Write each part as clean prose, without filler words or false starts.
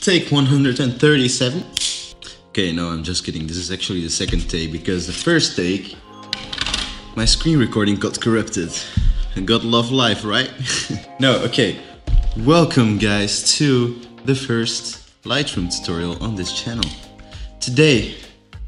Take 137. Okay, no, I'm just kidding. This is actually the second take, because the first take, my screen recording got corrupted. And God love life, right? No, okay. Welcome guys to the first Lightroom tutorial on this channel. Today,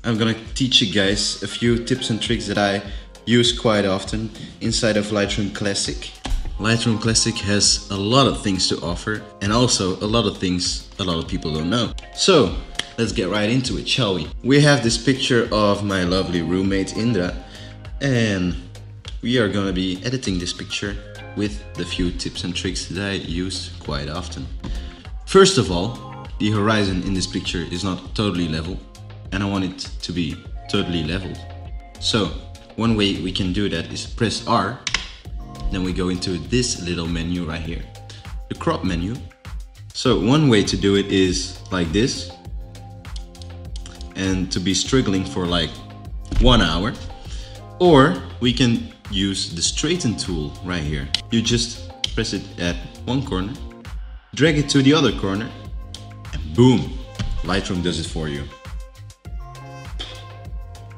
I'm gonna teach you guys a few tips and tricks that I use quite often inside of Lightroom Classic. Lightroom Classic has a lot of things to offer, and also a lot of things a lot of people don't know. So let's get right into it, shall we? We have this picture of my lovely roommate Indra, and we are gonna be editing this picture with the few tips and tricks that I use quite often. First of all, the horizon in this picture is not totally level, and I want it to be totally leveled. So one way we can do that is press R. Then we go into this little menu right here, the crop menu. So one way to do it is like this, and to be struggling for like 1 hour. Or we can use the straighten tool right here. You just press it at one corner, drag it to the other corner, and boom, Lightroom does it for you.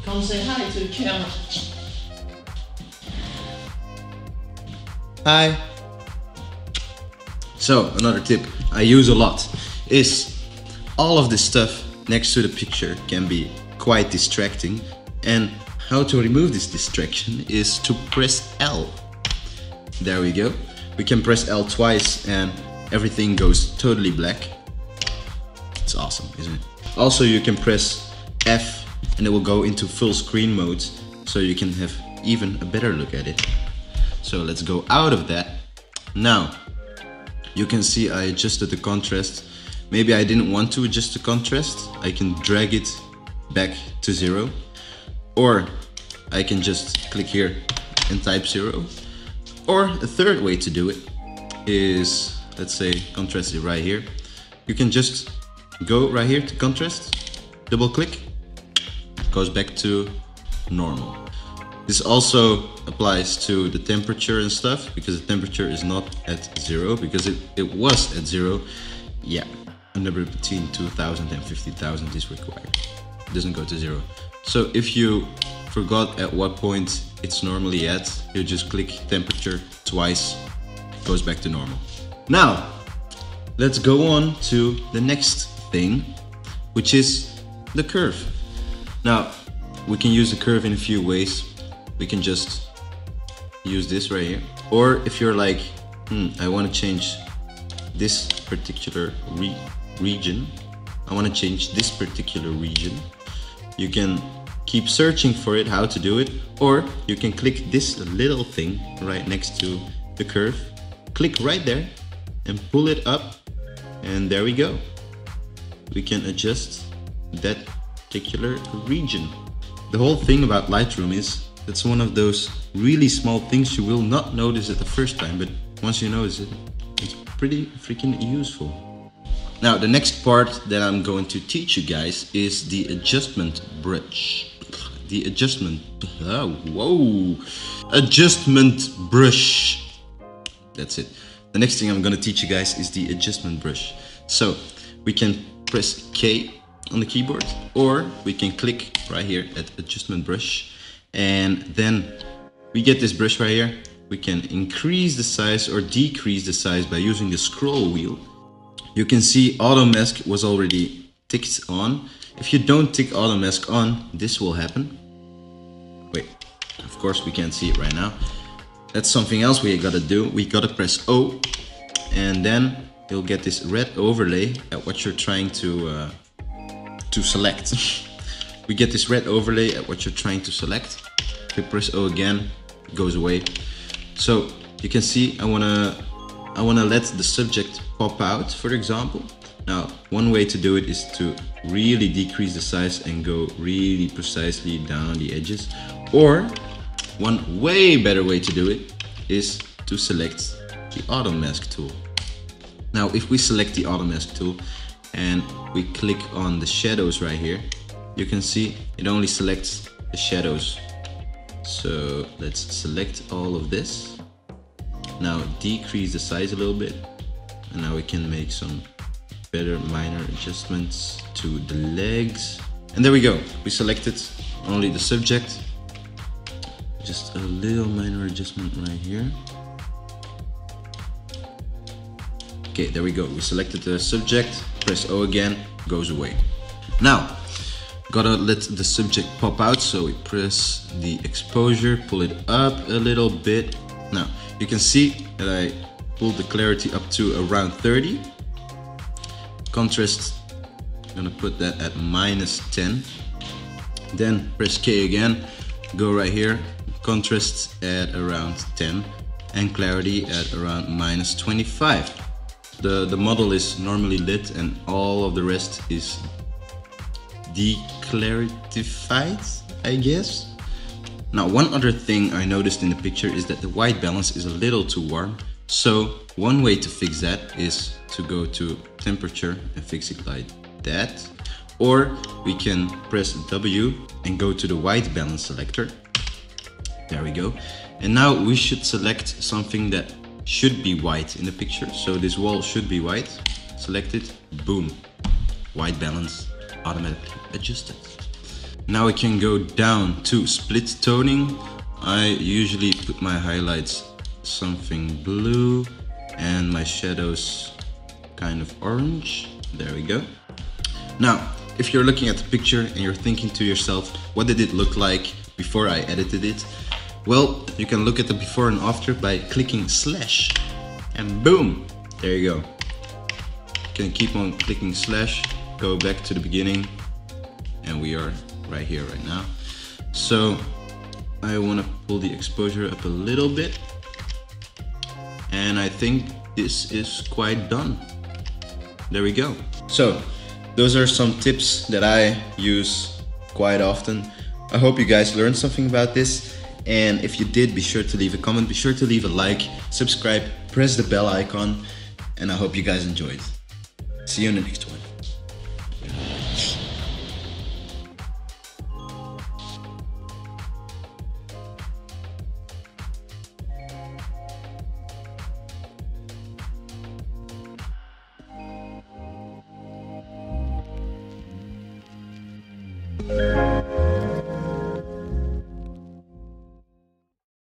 Come say hi to the camera. Hi. So another tip I use a lot is all of this stuff next to the picture can be quite distracting, and how to remove this distraction is to press L. There we go. We can press L twice and everything goes totally black. It's awesome, isn't it? Also, you can press F and it will go into full screen mode, so you can have even a better look at it. So let's go out of that. Now, you can see I adjusted the contrast. Maybe I didn't want to adjust the contrast. I can drag it back to 0. Or I can just click here and type 0. Or a third way to do it is, let's say, contrast it right here. You can just go right here to contrast, double click, goes back to normal. This also applies to the temperature and stuff, because the temperature is not at 0, because it was at 0. Yeah, a number between 2000 and 50,000 is required. It doesn't go to 0. So if you forgot at what point it's normally at, you just click temperature twice, it goes back to normal. Now, let's go on to the next thing, which is the curve. Now, we can use the curve in a few ways. We can just use this right here. Or if you're like, I want to change this particular region, I want to change this particular region, you can keep searching for it, how to do it, or you can click this little thing right next to the curve, click right there and pull it up, and there we go. We can adjust that particular region. The whole thing about Lightroom is it's one of those really small things you will not notice at the first time, but once you notice it, it's pretty freaking useful. Now, the next part that I'm going to teach you guys is the adjustment brush. The adjustment brush. That's it. The next thing I'm going to teach you guys is the adjustment brush. So we can press K on the keyboard, or we can click right here at adjustment brush, and then we get this brush right here. We can increase the size or decrease the size by using the scroll wheel. You can see auto mask was already ticked on. If you don't tick auto mask on, this will happen. Wait, of course we can't see it right now. That's something else we gotta do. We gotta press O, and then you'll get this red overlay at what you're trying to select. We get this red overlay at what you're trying to select. If you press O again, it goes away. So you can see I wanna let the subject pop out, for example. Now, one way to do it is to really decrease the size and go really precisely down the edges. Or one way better way to do it is to select the auto mask tool. Now, if we select the auto mask tool and we click on the shadows right here, you can see it only selects the shadows. So let's select all of this. Now decrease the size a little bit, and now we can make some better minor adjustments to the legs. And there we go. We selected only the subject. Just a little minor adjustment right here. Okay, there we go. We selected the subject, press O again, goes away. Now, gotta let the subject pop out, so we press the exposure, pull it up a little bit. Now, you can see that I pulled the clarity up to around 30. Contrast, I'm gonna put that at -10. Then press K again, go right here, contrast at around 10 and clarity at around -25. The model is normally lit and all of the rest is declaritified, I guess. Now, one other thing I noticed in the picture is that the white balance is a little too warm. So one way to fix that is to go to temperature and fix it like that. Or we can press W and go to the white balance selector. There we go. And now we should select something that should be white in the picture. So this wall should be white. Select it, boom. White balance automatically adjusted. Now we can go down to split toning. I usually put my highlights something blue and my shadows kind of orange. There we go. Now, if you're looking at the picture and you're thinking to yourself, what did it look like before I edited it? Well, you can look at the before and after by clicking slash and boom, there you go. You can keep on clicking slash, go back to the beginning, and we are right here right now. So I want to pull the exposure up a little bit, and I think this is quite done. There we go. So those are some tips that I use quite often. I hope you guys learned something about this. And if you did, be sure to leave a comment, be sure to leave a like, subscribe, press the bell icon, and I hope you guys enjoyed. See you in the next one.